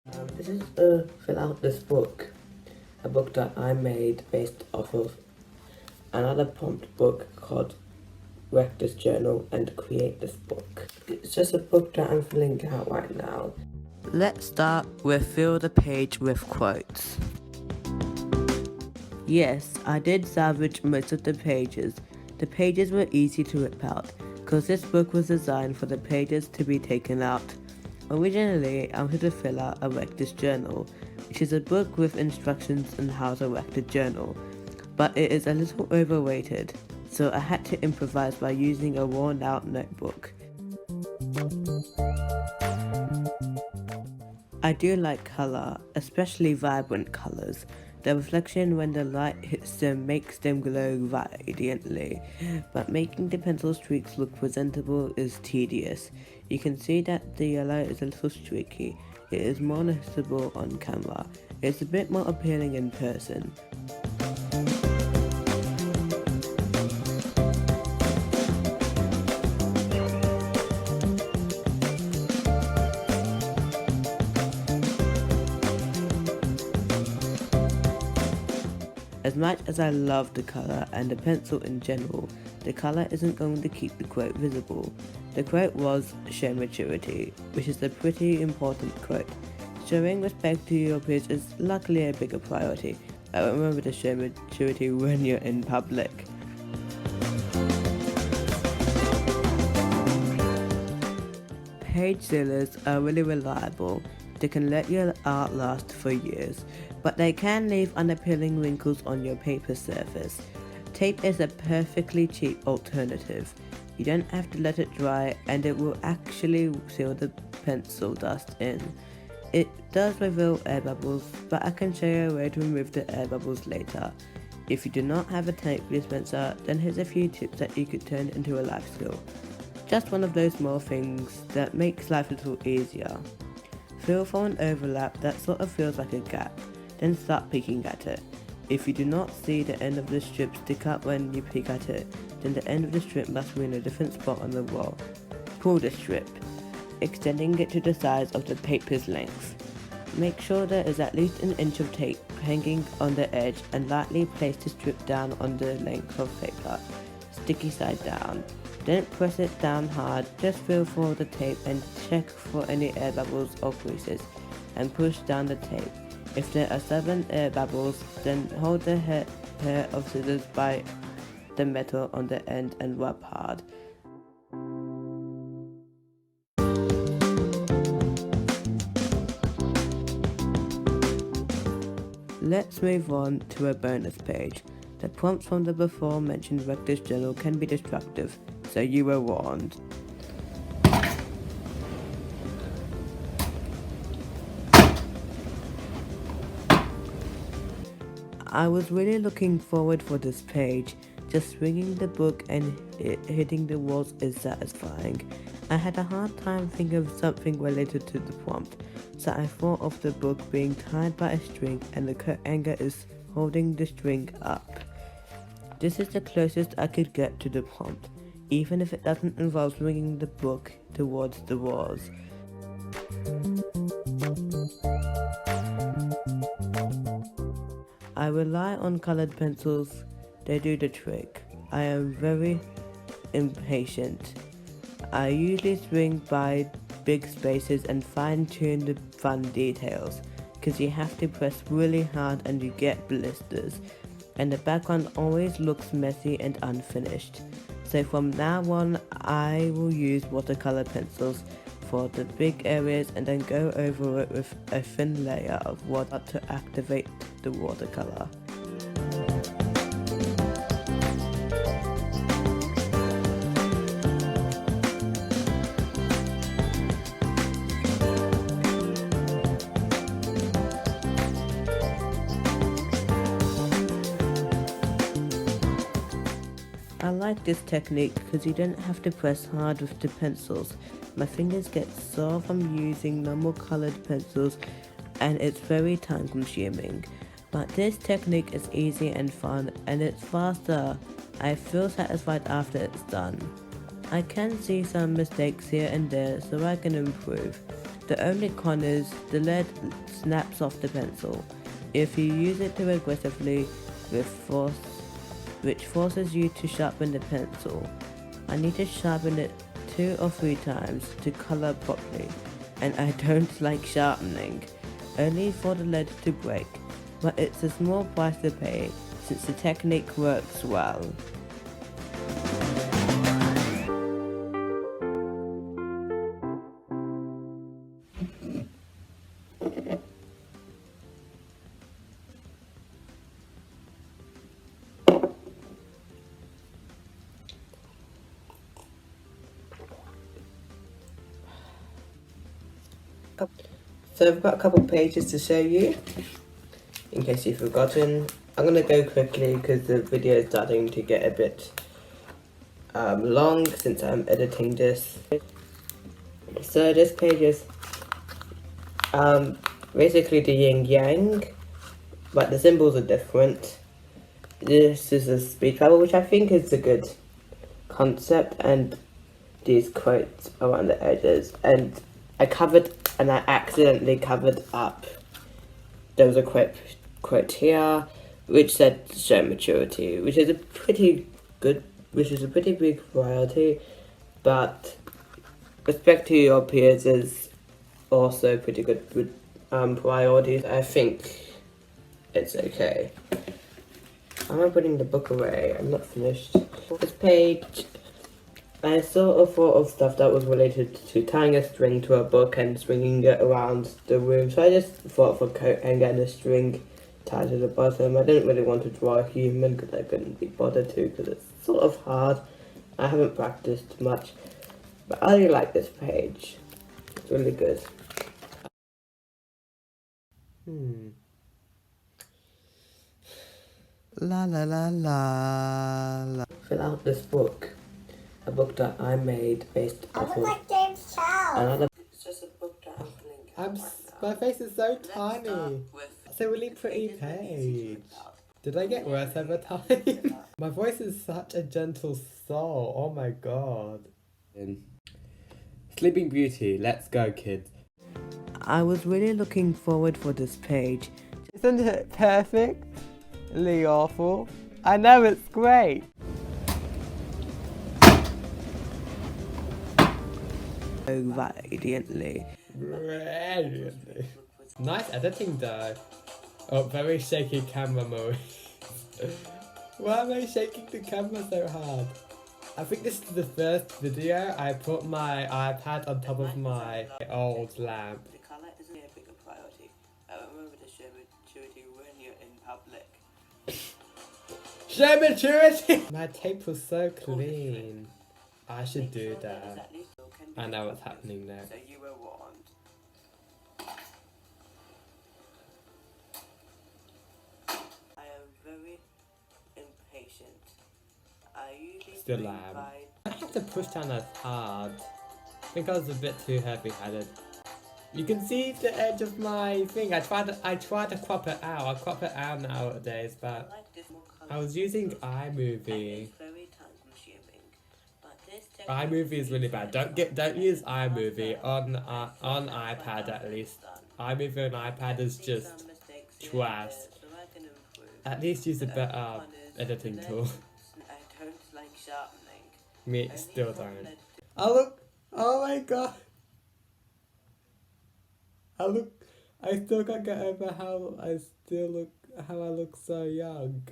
This is a fill out this book, a book that I made based off of another prompt book called Wreck This Journal and Create This Book. It's just a book that I'm filling out right now. Let's start with fill the page with quotes. Yes, I did salvage most of the pages. The pages were easy to rip out, because this book was designed for the pages to be taken out. Originally, I wanted to fill out a Wreck This Journal, which is a book with instructions on how to wreck the journal, but it is a little overrated, so I had to improvise by using a worn out notebook. I do like colour, especially vibrant colours. The reflection when the light hits them makes them glow radiantly, but making the pencil streaks look presentable is tedious. You can see that the yellow is a little streaky. It is more noticeable on camera. It's a bit more appealing in person. As much as I love the colour and the pencil in general, the colour isn't going to keep the quote visible. The quote was, "Show maturity," which is a pretty important quote. Showing respect to your peers is luckily a bigger priority, but remember to show maturity when you're in public. Page sealers are really reliable. They can let your art last for years, but they can leave unappealing wrinkles on your paper surface. Tape is a perfectly cheap alternative. You don't have to let it dry, and it will actually seal the pencil dust in. It does reveal air bubbles, but I can show you a way to remove the air bubbles later. If you do not have a tape dispenser, then here's a few tips that you could turn into a life skill. Just one of those small things that makes life a little easier. Feel for an overlap that sort of feels like a gap, then start picking at it. If you do not see the end of the strip stick up when you pick at it, then the end of the strip must be in a different spot on the wall. Pull the strip, extending it to the size of the paper's length. Make sure there is at least an inch of tape hanging on the edge and lightly place the strip down on the length of paper, sticky side down. Don't press it down hard, just feel for the tape and check for any air bubbles or creases, and push down the tape. If there are 7 air bubbles, then hold the pair of scissors by the metal on the end and rub hard. Let's move on to a bonus page. The prompts from the before mentioned Wreck This Journal can be destructive, so you were warned. I was really looking forward for this page. Just swinging the book and it hitting the walls is satisfying. I had a hard time thinking of something related to the prompt, so I thought of the book being tied by a string and the coat hanger is holding the string up. This is the closest I could get to the prompt, even if it doesn't involve swinging the book towards the walls. I rely on colored pencils, they do the trick. I am very impatient. I usually swing by big spaces and fine tune the fun details, because you have to press really hard and you get blisters, and the background always looks messy and unfinished. So from now on, I will use watercolor pencils for the big areas and then go over it with a thin layer of water to activate the watercolor. I like this technique because you don't have to press hard with the pencils. My fingers get sore from using normal colored pencils and it's very time consuming. But this technique is easy and fun and it's faster. I feel satisfied after it's done. I can see some mistakes here and there so I can improve. The only con is the lead snaps off the pencil if you use it too aggressively which forces you to sharpen the pencil. I need to sharpen it 2 or 3 times to colour properly, and I don't like sharpening, only for the lead to break, but it's a small price to pay since the technique works well. So I've got a couple pages to show you, in case you've forgotten. I'm going to go quickly because the video is starting to get a bit long since I'm editing this. So this page is basically the yin yang, but the symbols are different. This is a speed travel, which I think is a good concept, and these quotes around the edges, and I accidentally covered up. There was a quote here which said show maturity, which is a pretty big variety, but respect to your peers is also pretty good with priorities. I think it's okay. I'm putting the book away. I'm not finished. This page, I sort of thought of stuff that was related to tying a string to a book and swinging it around the room. So I just thought of a coat and getting a string tied to the bottom. I didn't really want to draw a human because I couldn't be bothered to, because it's sort of hard. I haven't practiced much, but I really like this page. It's really good. La la la la la. Fill out this book. A book that I made based off of like James Charles. another. It's just a book that I'm my face is so tiny. It's a really pretty page. Did I get worse over time? My voice is such a gentle soul. Oh my god. Sleeping Beauty. Let's go, kids. I was really looking forward for this page. Isn't it perfectly awful? I know, it's great. So radiantly. Brilliantly. Nice editing though. Oh, very shaky camera mode. Why am I shaking the camera so hard? I think this is the first video I put my iPad on top of my old lamp. The colour isn't a bigger priority. Remember to show maturity when you're in public. Show maturity! My tape was so clean. I should do that. I know what's happening now. So you were warned. I am very impatient. I usually Still am. I have to push down as hard. I think I was a bit too heavy-handed. You can see the edge of my thing. I tried to crop it out. I crop it out nowadays, but I was using iMovie. iMovie is really bad. Don't use iMovie on iPad at least. iMovie on iPad is just trash. At least use a better editing tool. Me still don't. Oh look! Oh my god! I still can't get over how I look so young.